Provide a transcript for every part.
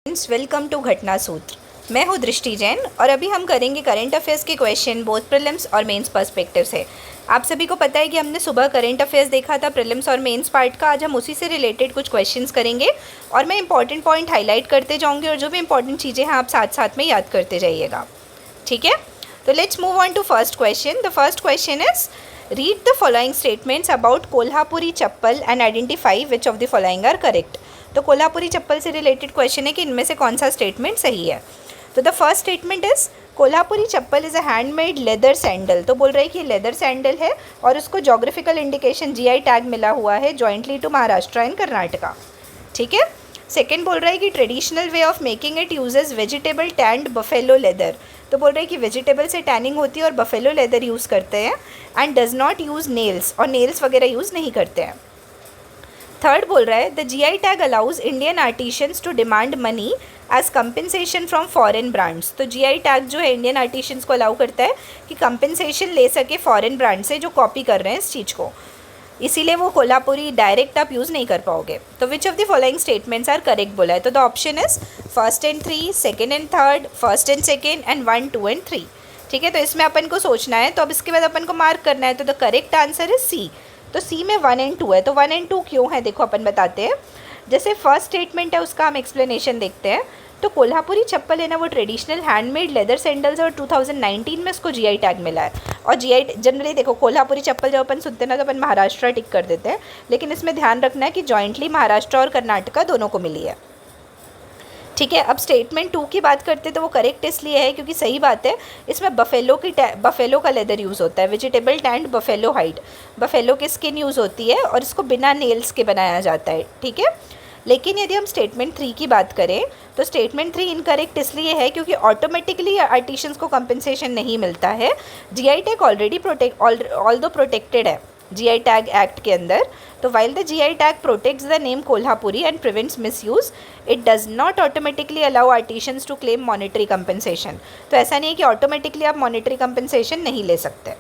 Welcome to घटना सूत्र। मैं हूँ दृष्टि जैन और अभी हम करेंगे करंट अफेयर्स के क्वेश्चन बोथ प्रीलिम्स और मेंस पर्सपेक्टिव से। आप सभी को पता है कि हमने सुबह करंट अफेयर्स देखा था प्रीलिम्स और मेंस पार्ट का। आज हम उसी से रिलेटेड कुछ क्वेश्चंस करेंगे और मैं इंपॉर्टेंट पॉइंट हाईलाइट करते जाऊँगी और जो भी इंपॉर्टेंट चीज़ें हैं आप साथ साथ में याद करते जाइएगा, ठीक है। तो let's move on to first question. The first question is read the following statements about Kolhapuri chappal and identify which of the following are correct. तो कोल्हापुरी चप्पल से रिलेटेड क्वेश्चन है कि इनमें से कौन सा स्टेटमेंट सही है। तो the first statement is Kolhapuri chappal is a handmade leather sandal. तो बोल रहे हैं कि लेदर सैंडल है और उसको जोग्राफिकल इंडिकेशन जीआई टैग मिला हुआ है jointly to Maharashtra and Karnataka, ठीक है। सेकेंड बोल रहा है कि traditional way of making it uses vegetable tanned buffalo leather. तो बोल रहे हैं कि वेजिटेबल से टैनिंग होती है और बफेलो लेदर यूज़ करते हैं and does not use nails, और नेल्स वगैरह यूज़ नहीं करते हैं। थर्ड बोल रहा है the GI tag allows Indian artisans to demand money as compensation from foreign brands. तो जीआई टैग जो है इंडियन आर्टिशियंस को अलाउ करता है कि कंपनसेशन ले सके फॉरेन ब्रांड से जो कॉपी कर रहे हैं इस चीज़ को, इसीलिए वो कोल्हापुरी डायरेक्ट आप यूज़ नहीं कर पाओगे। तो which of the following statements are correct बोला है। तो the option is first and three, second and third, first and second and 1, 2 and 3, ठीक है। तो इसमें अपन को सोचना है, तो अब इसके बाद अपन को मार्क करना है। तो the correct answer is C. तो सी में 1 एंड 2 है। तो 1 एंड 2 क्यों है देखो अपन बताते हैं। जैसे फर्स्ट स्टेटमेंट है उसका हम एक्सप्लेनेशन देखते हैं। तो कोल्हापुरी चप्पल है ना वो ट्रेडिशनल हैंडमेड लेदर सैंडल्स और 2019 में इसको जीआई टैग मिला है। और जीआई जनरली देखो कोल्हापुरी चप्पल जब अपन सुनते हैं ना तो अपन महाराष्ट्र टिक कर देते हैं, लेकिन इसमें ध्यान रखना है कि जॉइंटली महाराष्ट्र और कर्नाटका दोनों को मिली है, ठीक है। अब स्टेटमेंट 2 की बात करते तो वो करेक्ट इसलिए है क्योंकि सही बात है, इसमें बफेलो का लेदर यूज़ होता है, vegetable tanned buffalo hide, buffalo की स्किन यूज़ होती है और इसको बिना नेल्स के बनाया जाता है, ठीक है। लेकिन यदि हम स्टेटमेंट 3 की बात करें तो स्टेटमेंट 3 इनकरेक्ट इसलिए है क्योंकि ऑटोमेटिकली आर्टिशंस को कंपनसेशन नहीं मिलता है। GI tag already although protected है जीआई टैग एक्ट के अंदर। तो while the GI tag protects the name Kolhapuri and prevents misuse, it does not automatically allow artisans to claim monetary compensation. तो ऐसा नहीं है कि ऑटोमेटिकली आप मॉनेटरी कंपनसेशन नहीं ले सकते,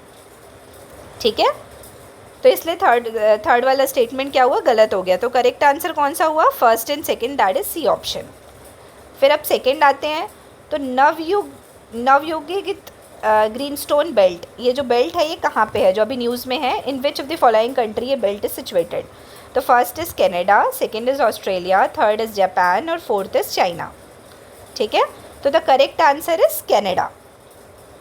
ठीक है। तो इसलिए थर्ड वाला स्टेटमेंट क्या हुआ, गलत हो गया। तो करेक्ट आंसर कौन सा हुआ, first and second, that is C option. फिर अब सेकंड आते हैं। तो नवयुगिक ग्रीन स्टोन बेल्ट, ये जो बेल्ट है ये कहाँ पे है जो अभी न्यूज़ में है, in which of the following country ये बेल्ट इज सिचुएटेड। तो first is Canada, second is Australia, third is Japan और फोर्थ इज़ चाइना, ठीक है। तो the correct answer is Canada.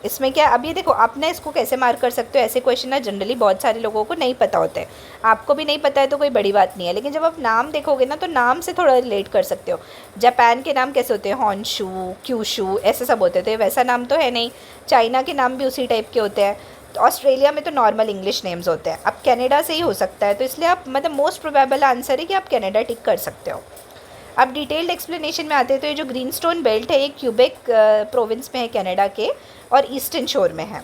इसमें क्या, अभी देखो आपने इसको कैसे मार्क कर सकते हो, ऐसे क्वेश्चन ना जनरली बहुत सारे लोगों को नहीं पता होते हैं, आपको भी नहीं पता है तो कोई बड़ी बात नहीं है, लेकिन जब आप नाम देखोगे ना तो नाम से थोड़ा रिलेट कर सकते हो। जापान के नाम कैसे होते हैं, हॉन्शू, क्यूशू, ऐसे सब होते थे, वैसा नाम तो है नहीं। चाइना के नाम भी उसी टाइप के होते हैं। तो ऑस्ट्रेलिया में तो नॉर्मल इंग्लिश नेम्स होते हैं। अब कनाडा से ही हो सकता है, तो इसलिए आप मतलब मोस्ट प्रोबेबल आंसर है कि आप कनाडा टिक कर सकते हो। अब डिटेल्ड एक्सप्लेनेशन में आते हैं। तो ये जो ग्रीन स्टोन बेल्ट है ये क्यूबेक प्रोविंस में है कनाडा के और ईस्टर्न शोर में है,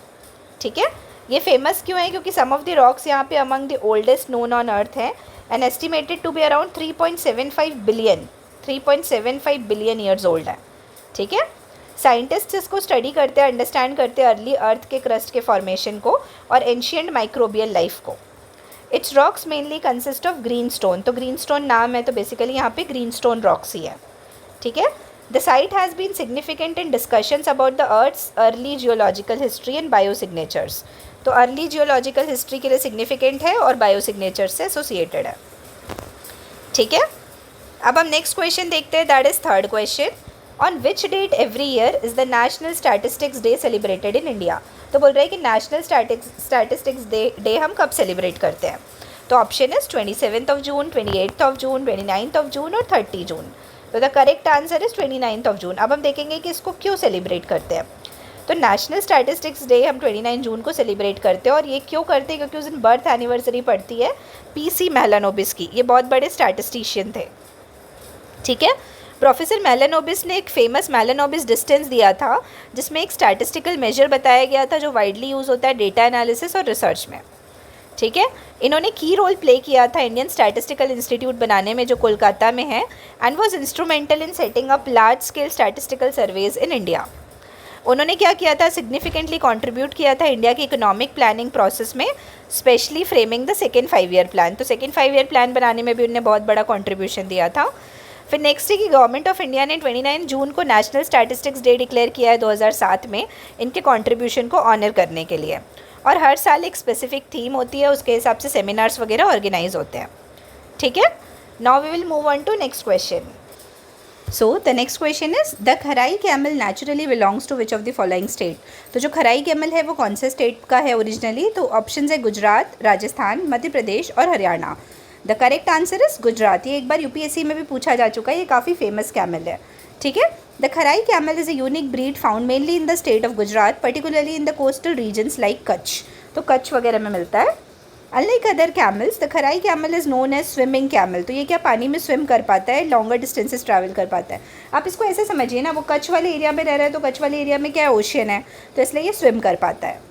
ठीक है। ये फेमस क्यों है, क्योंकि सम ऑफ द रॉक्स यहाँ पे among the oldest known on earth है and estimated to be around 3.75 billion years old है, ठीक है। साइंटिस्ट इसको स्टडी करते हैं, अंडरस्टैंड करते हैं अर्ली अर्थ के क्रस्ट के फॉर्मेशन को और एंशियंट माइक्रोबियल लाइफ को। It's rocks mainly consist of green stone. तो ग्रीन स्टोन नाम है तो बेसिकली यहाँ पे ग्रीन स्टोन रॉक्स ही है, ठीक है। The site has been significant in discussions about the earth's early geological history and biosignatures. तो अर्ली जियोलॉजिकल हिस्ट्री के लिए सिग्निफिकेंट है और बायोसिग्नेचर से एसोसिएटेड है, ठीक है। अब हम नेक्स्ट क्वेश्चन देखते हैं, that is third question. On which date every year is the national statistics day celebrated in India. तो बोल रहे हैं कि नेशनल स्टैटिस्टिक्स डे हम कब सेलिब्रेट करते हैं। तो ऑप्शन इज 27 जून, 28 जून, 29 जून और 30 जून। तो द करेक्ट आंसर इज 29 जून। अब हम देखेंगे कि इसको क्यों सेलिब्रेट करते हैं। तो नेशनल स्टैटिस्टिक्स डे हम 29 जून को सेलिब्रेट करते हैं और ये क्यों करते हैं, क्योंकि उस दिन बर्थ एनिवर्सरी पड़ती है पीसी मैलानोबिस की। ये बहुत बड़े स्टैटिस्टिशियन थे, ठीक है। प्रोफेसर मैलानोबिस ने एक फेमस मैलानोबिस डिस्टेंस दिया था जिसमें एक स्टैटिस्टिकल मेजर बताया गया था जो वाइडली यूज़ होता है डेटा एनालिसिस और रिसर्च में, ठीक है। इन्होंने की रोल प्ले किया था इंडियन स्टैटिस्टिकल इंस्टीट्यूट बनाने में जो कोलकाता में है and was instrumental in setting up large scale statistical surveys in India. उन्होंने क्या किया था, सिग्निफिकेंटली कंट्रीब्यूट किया था इंडिया की इकोनॉमिक प्लानिंग प्रोसेस में, specially framing the second 5 year plan. तो सेकेंड 5 ईयर प्लान बनाने में भी उन्होंने बहुत बड़ा कंट्रीब्यूशन दिया था। फिर नेक्स्ट है कि गवर्नमेंट ऑफ इंडिया ने 29 जून को नेशनल स्टैटिस्टिक्स डे डिक्लेयर किया है 2007 में इनके कंट्रीब्यूशन को ऑनर करने के लिए, और हर साल एक स्पेसिफिक थीम होती है, उसके हिसाब से सेमिनार्स वगैरह ऑर्गेनाइज होते हैं। ठीक है, now we will move on to next question. So the next question is the Kharai camel naturally belongs to which of the following state. तो जो खराई कैमल है वो कौन से स्टेट का है ओरिजिनली? तो ऑप्शन है गुजरात, राजस्थान, मध्य प्रदेश और Haryana. The correct answer is Gujarat. ये एक बार यूपीएससी में भी पूछा जा चुका है, ये काफ़ी फेमस कैमल है। ठीक है, the Kharai camel is a unique breed found mainly in the state of Gujarat, particularly in the coastal regions like Kutch. तो कच्छ वगैरह में मिलता है। Unlike other camels, the Kharai camel is known as swimming camel. तो ये क्या पानी में स्विम कर पाता है, लॉन्गर डिस्टेंसेस ट्रैवल कर पाता है। आप इसको ऐसे समझिए ना, वो कच्छ वाले एरिया में रह रहा है, तो कच्छ वाले एरिया में क्या है, ओशियन है, तो इसलिए ये स्विम कर पाता है।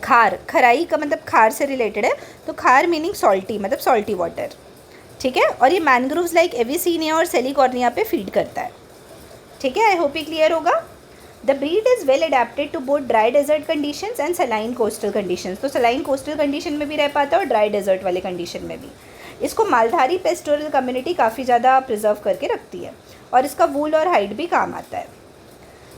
खार, खराई का मतलब खार से रिलेटेड है, तो खार मीनिंग सॉल्टी, मतलब सॉल्टी वाटर। ठीक है, और ये मैनग्रोव्स लाइक एविसीनिया और सेलिकॉर्निया पे फीड करता है। ठीक है, आई होप ये क्लियर होगा। The breed is well adapted to both dry desert conditions and saline coastal conditions. तो सलाइन कोस्टल कंडीशन में भी रह पाता है और ड्राई डेजर्ट वाले कंडीशन में भी। इसको मालधारी पेस्टोरल कम्युनिटी काफ़ी ज़्यादा प्रिजर्व करके रखती है, और इसका वूल और हाइड भी काम आता है।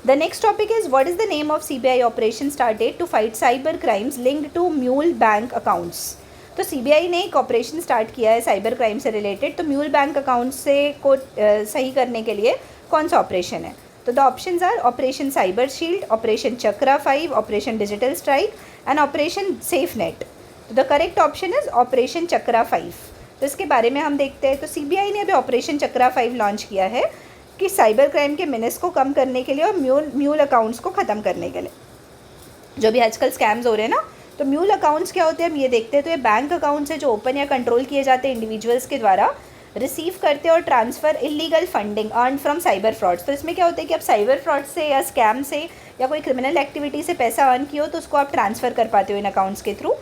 The next topic is what is the name of CBI operation started to fight cyber crimes linked to mule bank accounts. तो सीबीआई ने एक ऑपरेशन स्टार्ट किया है साइबर क्राइम से रिलेटेड, तो म्यूल बैंक अकाउंट्स से को सही करने के लिए कौन सा ऑपरेशन है? तो the options are operation cyber shield, operation Chakra 5, operation digital strike and operation safe net. तो the correct option is operation Chakra 5। तो इसके बारे में हम देखते हैं। तो सीबीआई ने अभी ऑपरेशन चक्रा 5 लॉन्च किया है कि साइबर क्राइम के मिनट्स को कम करने के लिए और म्यूल अकाउंट्स को ख़त्म करने के लिए। जो भी आजकल स्कैम्स हो रहे हैं ना, तो म्यूल अकाउंट्स क्या होते हैं हम ये देखते हैं। तो ये बैंक अकाउंट्स है जो ओपन या कंट्रोल किए जाते हैं इंडिविजुअल्स के द्वारा, रिसीव करते और transfer illegal funding earn from cyber frauds. तो इसमें क्या होता है कि आप साइबर फ्रॉड से या स्कैम से या कोई क्रिमिनल एक्टिविटी से पैसा अर्न किया हो तो उसको आप ट्रांसफ़र कर पाते हो इन अकाउंट्स के थ्रू।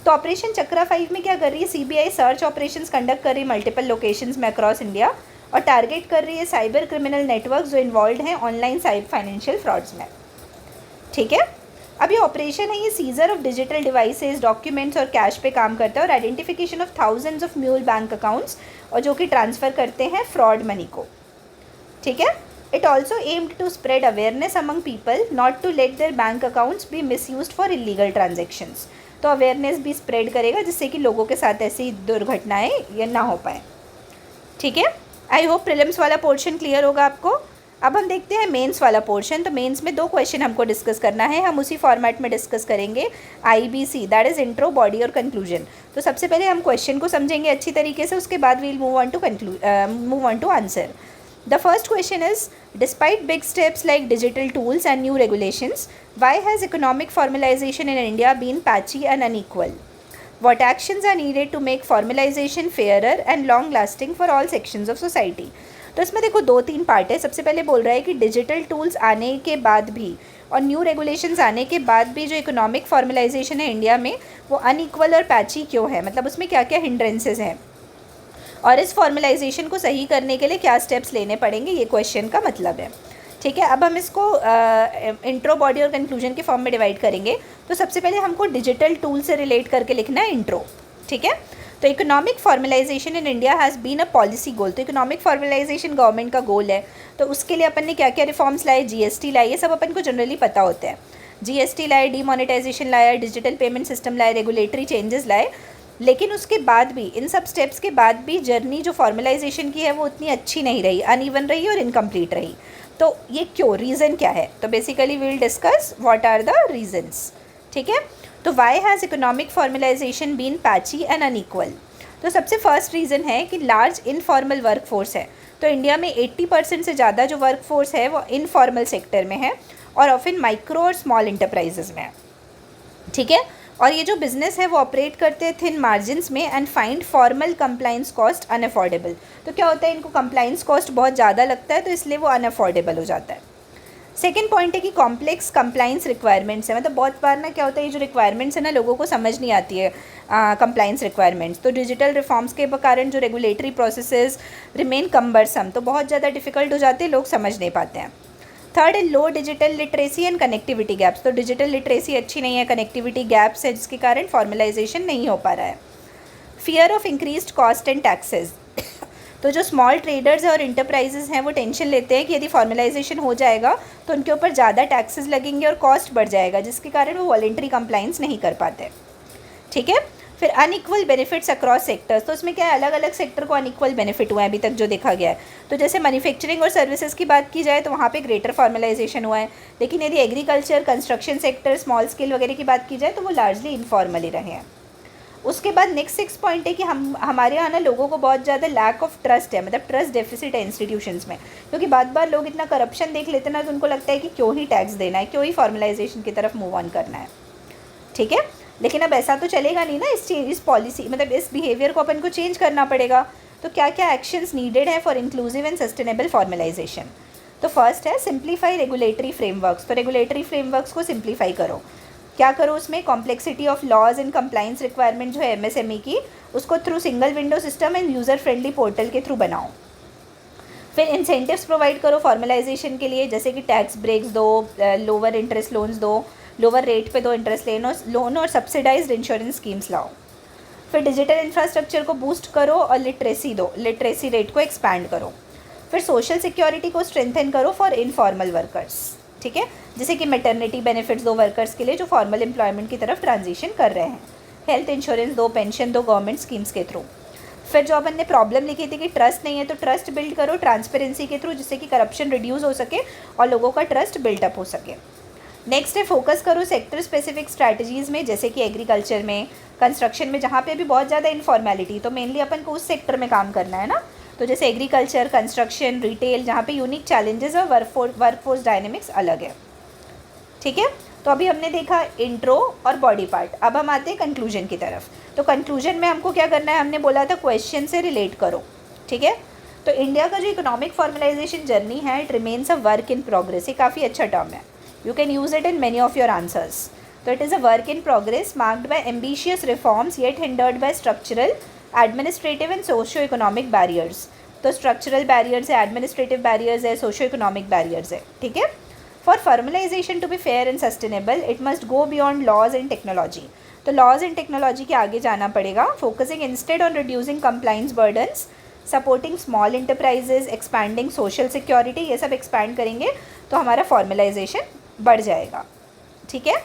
तो ऑपरेशन चक्रा 5 में क्या कर रही है, सीबीआई सर्च ऑपरेशंस कंडक्ट कर रही है मल्टीपल लोकेशंस में अक्रॉस इंडिया, और टारगेट कर रही है साइबर क्रिमिनल नेटवर्क जो इन्वॉल्व हैं ऑनलाइन साइबर फाइनेंशियल फ्रॉड्स में। ठीक है, अब ये ऑपरेशन है, ये scissor of digital devices, documents और कैश पे काम करता है, और identification of thousands of mule bank accounts, और जो कि ट्रांसफ़र करते हैं फ्रॉड मनी को। ठीक है, it also aimed to spread awareness among people not to let their bank accounts be misused for illegal transactions. तो अवेयरनेस भी स्प्रेड करेगा जिससे कि लोगों के साथ ऐसी दुर्घटनाएँ ये ना हो पाए। ठीक है, आई होप प्रीलिम्स वाला पोर्शन क्लियर होगा आपको। अब हम देखते हैं मेंस वाला पोर्शन। तो मेंस में 2 क्वेश्चन हमको डिस्कस करना है, हम उसी फॉर्मेट में डिस्कस करेंगे, IBC, that is intro, body और कंक्लूजन। तो सबसे पहले हम क्वेश्चन को समझेंगे अच्छी तरीके से, उसके बाद we'll move on to answer. The first question is, despite big steps like digital tools and new regulations, why has economic formalisation in India been patchy and unequal? What actions are needed to make formalization fairer and long lasting for all sections of society? तो इसमें देखो 2-3 part है। सबसे पहले बोल रहा है कि डिजिटल टूल्स आने के बाद भी और न्यू रेगुलेशंस आने के बाद भी जो इकोनॉमिक फॉर्मलाइजेशन है इंडिया में वो अनइक्वल और पैची क्यों है, मतलब उसमें क्या क्या हिंड्रेंसेस हैं, और इस फॉर्मलाइजेशन को सही करने के लिए क्या स्टेप्स लेने पड़ेंगे, ये क्वेश्चन का मतलब है। ठीक है, अब हम इसको इंट्रो, बॉडी और कंक्लूजन के फॉर्म में डिवाइड करेंगे। तो सबसे पहले हमको डिजिटल टूल से रिलेट करके लिखना है इंट्रो। ठीक है, तो economic formalisation in India has been a policy goal. तो इकोनॉमिक फॉर्मलाइजेशन गवर्नमेंट का गोल है, तो उसके लिए अपन ने क्या क्या रिफॉर्म्स लाए, GST लाए, ये सब अपन को जनरली पता होता है। GST लाए, डीमोनेटाइजेशन लाया, डिजिटल पेमेंट सिस्टम लाए, रेगुलेटरी चेंजेस लाए। लेकिन उसके बाद भी, इन सब स्टेप्स के बाद भी जर्नी जो फॉर्मलाइजेशन की है वो उतनी अच्छी नहीं रही, अनइवन रही और इनकम्प्लीट रही। तो ये क्यों, रीज़न क्या है? तो basically we will discuss what are the reasons. ठीक है, तो why has economic formalisation been patchy and unequal? तो सबसे फर्स्ट रीज़न है कि लार्ज इनफॉर्मल वर्क फोर्स है। तो इंडिया में 80% से ज़्यादा जो वर्क फोर्स है वो इनफॉर्मल सेक्टर में है और ऑफन माइक्रो और स्मॉल इंटरप्राइजेज में है। ठीक है, और ये जो बिज़नेस है वो ऑपरेट करते हैं थिन मार्जिन्स में and find formal compliance cost unaffordable. तो क्या होता है, इनको कंप्लाइंस कॉस्ट बहुत ज़्यादा लगता है तो इसलिए वो अनअफोर्डेबल हो जाता है। सेकेंड पॉइंट है कि कॉम्प्लेक्स कंप्लाइंस रिक्वायरमेंट्स है, मतलब बहुत बार ना क्या होता है, ये जो रिक्वायरमेंट्स है ना लोगों को समझ नहीं आती है कंप्लाइंस रिक्वायरमेंट्स। तो डिजिटल रिफॉर्म्स के कारण जो रेगुलेटरी प्रोसेसेस रिमेन कम्बरसम, तो बहुत ज़्यादा डिफिकल्ट हो जाते हैं, लोग समझ नहीं पाते हैं। थर्ड है low digital literacy and connectivity gaps. तो डिजिटल लिटरेसी अच्छी नहीं है, कनेक्टिविटी गैप्स है जिसके कारण फॉर्मलाइजेशन नहीं हो पा रहा है। Fear of increased cost and taxes. तो जो स्मॉल ट्रेडर्स हैं और इंटरप्राइजेज हैं वो टेंशन लेते हैं कि यदि फॉर्मलाइजेशन हो जाएगा तो उनके ऊपर ज़्यादा टैक्सेस लगेंगे और कॉस्ट बढ़ जाएगा, जिसके कारण वो वॉलंटरी कंप्लाइंस नहीं कर पाते। ठीक है। फिर अनइक्वल बेनिफिट्स अक्रॉस सेक्टर्स, तो इसमें क्या है, अलग अलग सेक्टर को अनइक्वल बेनिफिट हुआ है अभी तक जो देखा गया है। तो जैसे मैन्युफैक्चरिंग और सर्विसेज की बात की जाए तो वहाँ पे ग्रेटर फॉर्मलाइजेशन हुआ है, लेकिन यदि agriculture, construction sector, small scale वगैरह की बात की जाए तो वो लार्जली इनफॉर्मल ही रहे हैं। उसके बाद नेक्स्ट 6 पॉइंट है कि हमारे यहाँ ना लोगों को बहुत ज़्यादा लैक ऑफ ट्रस्ट है, मतलब ट्रस्ट डेफिसिट है इंस्टीट्यूशंस में, क्योंकि बार बार लोग इतना करप्शन देख लेते हैं ना, तो उनको लगता है कि क्यों ही टैक्स देना है, क्यों ही फॉर्मलाइजेशन की तरफ मूव ऑन करना है। ठीक है। लेकिन अब ऐसा तो चलेगा नहीं ना, इस पॉलिसी मतलब इस बिहेवियर को अपन को चेंज करना पड़ेगा। तो क्या क्या एक्शंस नीडेड है for inclusive and sustainable formalisation? तो फर्स्ट है सिंप्लीफाई रेगुलेटरी फ्रेमवर्क्स। तो रेगुलेटरी फ्रेमवर्क्स को सिंप्लीफाई करो। क्या करो उसमें, complexity of laws and compliance requirement जो है एमएसएमई की, उसको through single window system and user friendly portal के थ्रू बनाओ। फिर इंसेंटिव्स प्रोवाइड करो फॉर्मलाइजेशन के लिए, जैसे कि टैक्स ब्रेक्स दो, लोअर इंटरेस्ट लोन्स दो, लोअर रेट पे दो इंटरेस्ट लोन और सब्सिडाइज्ड इंश्योरेंस स्कीम्स लाओ। फिर डिजिटल इंफ्रास्ट्रक्चर को बूस्ट करो और लिटरेसी दो, लिटरेसी रेट को एक्सपैंड करो। फिर सोशल सिक्योरिटी को स्ट्रेंथन करो फॉर इनफॉर्मल वर्कर्स। ठीक है, जैसे कि मैटरनिटी बेनिफिट्स दो वर्कर्स के लिए जो फॉर्मल एम्प्लॉयमेंट की तरफ ट्रांजिशन कर रहे हैं। हेल्थ इंश्योरेंस दो, पेंशन दो गवर्नमेंट स्कीम्स के थ्रू। फिर जो अपन ने प्रॉब्लम लिखी थी कि ट्रस्ट नहीं है, तो ट्रस्ट बिल्ड करो ट्रांसपेरेंसी के थ्रू, जिससे कि करप्शन रिड्यूस हो सके और लोगों का ट्रस्ट बिल्डअप हो सके। नेक्स्ट है फोकस करो सेक्टर स्पेसिफिक स्ट्रैटेजीज़ में, जैसे कि एग्रीकल्चर में, कंस्ट्रक्शन में, जहाँ पे भी बहुत ज़्यादा इनफॉर्मेलिटी, तो मेनली अपन को उस सेक्टर में काम करना है ना। तो जैसे एग्रीकल्चर, कंस्ट्रक्शन, रिटेल, जहाँ पे यूनिक चैलेंजेस और वर्कफोर्स डायनेमिक्स अलग है। ठीक है। तो अभी हमने देखा इंट्रो और बॉडी पार्ट, अब हम आते हैं कंक्लूजन की तरफ। तो कंक्लूजन में हमको क्या करना है, हमने बोला था क्वेश्चन से रिलेट करो। ठीक है। तो इंडिया का जो इकोनॉमिक फॉर्मलाइजेशन जर्नी है, it remains a work in progress. ये काफ़ी अच्छा टर्म है, you can use it in many of your answers. तो it is a work in progress marked by ambitious reforms yet hindered by structural, administrative and socio economic barriers. तो structural barriers है, administrative barriers है, socio economic barriers है। ठीक है। For formalisation to be fair and sustainable it must go beyond laws and technology. तो laws and technology के आगे जाना पड़ेगा, focusing instead on reducing compliance burdens, supporting small enterprises, expanding social security. ये सब एक्सपैंड करेंगे तो हमारा फॉर्मलाइजेशन बढ़ जाएगा। ठीक है।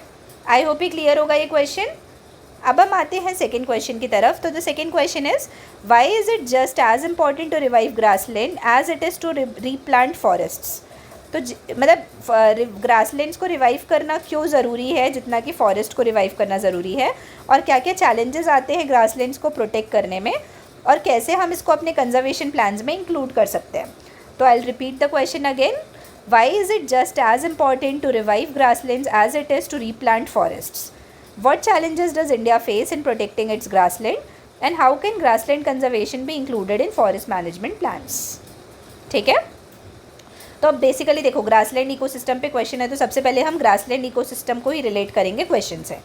आई होप ये क्लियर होगा ये क्वेश्चन। अब हम आते हैं सेकेंड क्वेश्चन की तरफ। तो the second question is, why is it just as important to revive grassland as it is to replant forests? तो मतलब ग्रासलैंड्स को रिवाइव करना क्यों ज़रूरी है जितना कि फॉरेस्ट को रिवाइव करना ज़रूरी है, और क्या क्या चैलेंजेस आते हैं ग्रासलैंड्स को प्रोटेक्ट करने में, और कैसे हम इसको अपने कंजर्वेशन प्लान्स में इंक्लूड कर सकते हैं। तो I will repeat the question again, why is it just as important to revive grasslands as it is to replant forests? What challenges does India face in protecting its grassland, and how can grassland conservation be included in forest management plans? ठीक है। तो अब basically देखो, grassland ecosystem पे question है, तो सबसे पहले हम ग्रासलैंड इकोसिस्टम को ही रिलेट करेंगे क्वेश्चन से।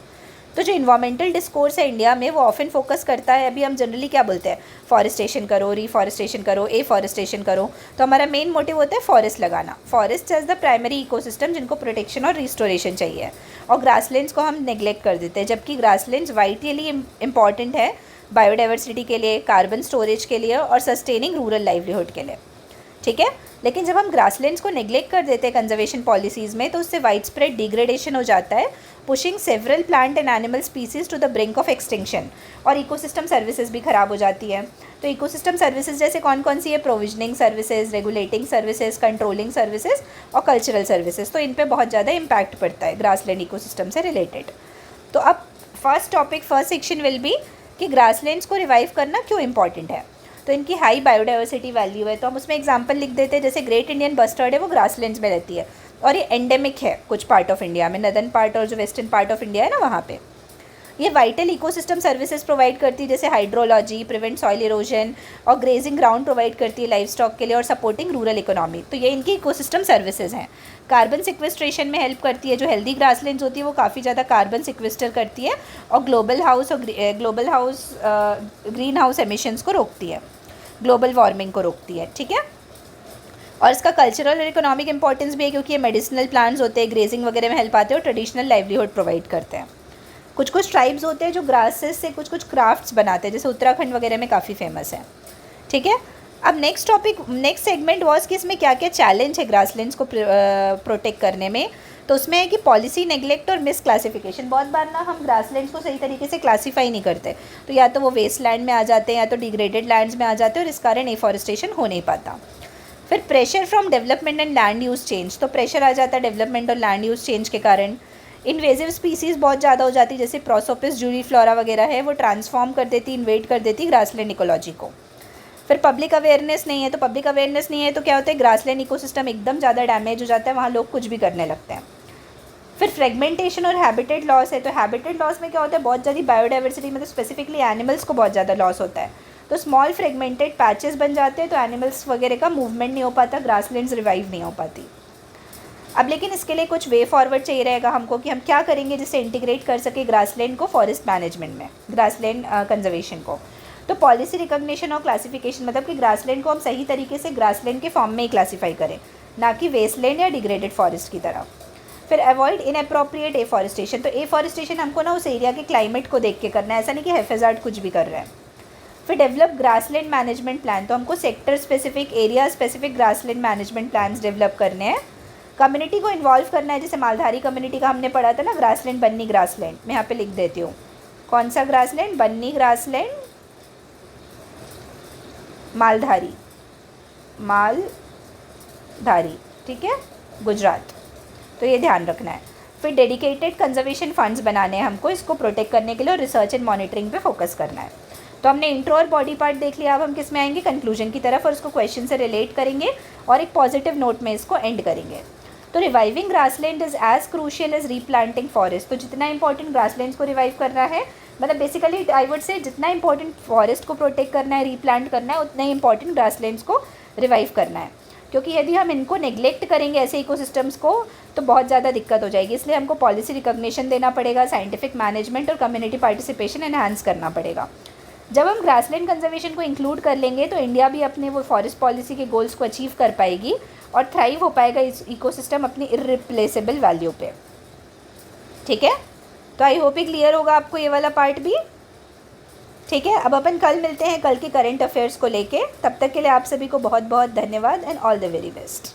तो जो इन्वायरमेंटल डिस्कोर्स है इंडिया में, वो ऑफन फोकस करता है, अभी हम जनरली क्या बोलते हैं, फॉरेस्टेशन करो, रिफॉरेस्टेशन करो, एफॉरेस्टेशन करो। तो हमारा मेन मोटिव होता है फॉरेस्ट लगाना, forest as the primary ecosystem जिनको प्रोटेक्शन और रिस्टोरेशन चाहिए, और ग्रासलैंड्स को हम नेग्लेक्ट कर देते हैं, जबकि ग्रासलैंड्स वाइटली इंपॉर्टेंट है बायोडाइवर्सिटी के लिए, कार्बन स्टोरेज के लिए और सस्टेनिंग रूरल लाइवलीहुड के लिए। ठीक है। लेकिन जब हम ग्रासलैंड्स को नेग्लेक्ट कर देते हैं कंजर्वेशन पॉलिसीज़ में, तो उससे वाइड स्प्रेड डिग्रेडेशन हो जाता है, pushing several plant and animal species to the brink of extinction, और इकोसिस्टम सर्विसेज भी ख़राब हो जाती है। तो इकोसिस्टम सर्विसेज जैसे कौन कौन सी है, provisioning services, regulating services, controlling services और कल्चरल सर्विसेज। तो इन पे बहुत ज़्यादा इम्पैक्ट पड़ता है ग्रासलैंड इकोसिस्टम से रिलेटेड। तो अब फर्स्ट सेक्शन विल बी कि ग्रासलैंड्स को रिवाइव करना क्यों इंपॉर्टेंट है। तो इनकी हाई बायोडाइवर्सिटी वैल्यू है, तो हम उसमें एग्जांपल लिख देते हैं, जैसे ग्रेट इंडियन बस्टर्ड है, वो ग्रासलैंड्स में रहती है और ये एंडेमिक है कुछ पार्ट ऑफ इंडिया में, नदर्न पार्ट और जो वेस्टर्न पार्ट ऑफ इंडिया है ना, वहाँ पे। ये वाइटल इकोसिस्टम सर्विसेज प्रोवाइड करती है, जैसे हाइड्रोलॉजी, प्रिवेंट सॉइल इरोजन, और ग्रेजिंग ग्राउंड प्रोवाइड करती है लाइव स्टॉक के लिए, और सपोर्टिंग रूरल इकोनॉमी। तो ये इनकी इकोसिस्टम सर्विसेज हैं। कार्बन सिक्वेस्ट्रेशन में हेल्प करती है, जो हेल्दी ग्रासलैंड्स होती है वो काफ़ी ज़्यादा कार्बन सिक्वेस्टर करती है, और global house green house emissions को रोकती है, ग्लोबल वार्मिंग को रोकती है। ठीक है। और इसका कल्चरल और इकोनॉमिक इंपॉर्टेंस भी है, क्योंकि ये मेडिसिनल प्लांट्स होते हैं, ग्रेजिंग वगैरह में हेल्प आते हैं और ट्रेडिशनल लाइवलीहुड प्रोवाइड करते हैं। कुछ ट्राइब्स होते हैं जो ग्रासेस से कुछ क्राफ्ट्स बनाते हैं, जैसे उत्तराखंड वगैरह में काफ़ी फेमस है। ठीक है। अब नेक्स्ट सेगमेंट वॉज कि इसमें क्या क्या चैलेंज है ग्रासलैंड्स को प्रोटेक्ट करने में। तो उसमें है कि पॉलिसी नेग्लेक्ट और मिस क्लासिफिकेशन। बहुत बार ना हम ग्रासलैंड्स को सही तरीके से क्लासीफाई नहीं करते, तो या तो वो वेस्ट लैंड में आ जाते हैं या तो डिग्रेडेड लैंड्स में आ जाते हैं और इस कारण एफॉरेस्टेशन हो नहीं पाता। फिर pressure from development and land use change, तो प्रेशर आ जाता है डेवलपमेंट और लैंड यूज़ चेंज के कारण। इन्वेजिव स्पीसीज़ बहुत ज़्यादा हो जाती, जैसे प्रोसोपिस जूरीफ्लोरा वगैरह है, वो ट्रांसफॉर्म कर देती, इन्वेड कर देती ग्रासलैंड इकोलॉजी को। फिर पब्लिक अवेयरनेस नहीं है, तो पब्लिक अवेयरनेस नहीं है तो क्या होता है, ग्रासलैंड इकोसिस्टम एकदम ज़्यादा डैमेज हो जाता है, वहाँ लोग कुछ भी करने लगते हैं। फिर फ्रेगमेंटेशन और हैबिटेट लॉस है, तो हैबिटेट लॉस में क्या होता है, बहुत ज़्यादा बायोडाइवर्सिटी मतलब स्पेसिफिकली एनिमल्स को बहुत ज़्यादा लॉस होता है, तो स्मॉल फ्रेगमेंटेड पैचेस बन जाते हैं, तो एनिमल्स वगैरह का मूवमेंट नहीं हो पाता, ग्रासलैंड्स रिवाइव नहीं हो पाती। अब लेकिन इसके लिए कुछ वे फॉरवर्ड चाहिए रहेगा हमको कि हम क्या करेंगे जिससे इंटीग्रेट कर सके ग्रासलैंड को फॉरेस्ट मैनेजमेंट में, ग्रासलैंड कंजर्वेशन को। तो पॉलिसी रिकॉग्निशन और क्लासिफिकेशन, मतलब कि ग्रासलैंड को हम सही तरीके से ग्रासलैंड के फॉर्म में ही क्लासीफाई करें, ना कि वेस्टलैंड या डिग्रेडेड फॉरेस्ट की तरह। फिर अवॉइड इनअप्रोप्रिएट एफॉरेस्टेशन, तो एफॉरेस्टेशन हमको ना उस एरिया के क्लाइमेट को देख के करना है, ऐसा नहीं कि हैफेजार्ड कुछ भी कर रहे हैं। फिर डेवलप ग्रासलैंड मैनेजमेंट प्लान, तो हमको sector specific, area specific grassland management plans develop करने हैं। कम्युनिटी को इन्वॉल्व करना है, जैसे मालधारी कम्युनिटी का हमने पढ़ा था ना, ग्रासलैंड बन्नी ग्रासलैंड, मैं यहाँ पे लिख देती हूँ कौन सा ग्रासलैंड, बन्नी ग्रासलैंड, मालधारी, ठीक है, गुजरात, तो ये ध्यान रखना है। फिर डेडिकेटेड कंजर्वेशन फंड्स बनाने हैं हमको इसको प्रोटेक्ट करने के लिए, और रिसर्च एंड मॉनिटरिंग पे फोकस करना है। तो हमने इंट्रो और बॉडी पार्ट देख लिया, अब हम किस में आएंगे, कंक्लूजन की तरफ, और इसको क्वेश्चन से रिलेट करेंगे और एक पॉजिटिव नोट में इसको एंड करेंगे। तो reviving grassland is as crucial as replanting forest, तो जितना इंपॉर्टेंट ग्रासलैंड्स को रिवाइव करना है, मतलब बेसिकली आई वुड से जितना इंपॉर्टेंट फॉरेस्ट को प्रोटेक्ट करना है, रीप्लांट करना है, उतना ही इंपॉर्टेंट ग्रासलैंड्स को रिवाइव करना है, क्योंकि यदि हम इनको नेग्लेक्ट करेंगे ऐसे इकोसिस्टम्स को तो बहुत ज़्यादा दिक्कत हो जाएगी। इसलिए हमको पॉलिसी रिकॉग्निशन देना पड़ेगा, साइंटिफिक मैनेजमेंट और कम्युनिटी पार्टिसिपेशन एनहांस करना पड़ेगा। जब हम ग्रासलैंड कंजर्वेशन को इंक्लूड कर लेंगे तो इंडिया भी अपने वो फॉरेस्ट पॉलिसी के गोल्स को अचीव कर पाएगी और थ्राइव हो पाएगा इस इकोसिस्टम अपनी इररिप्लेसेबल वैल्यू पे। ठीक है, तो आई होप ये क्लियर होगा आपको ये वाला पार्ट भी। ठीक है, अब अपन कल मिलते हैं कल के करंट अफेयर्स को लेके। तब तक के लिए आप सभी को बहुत बहुत धन्यवाद and all the very best.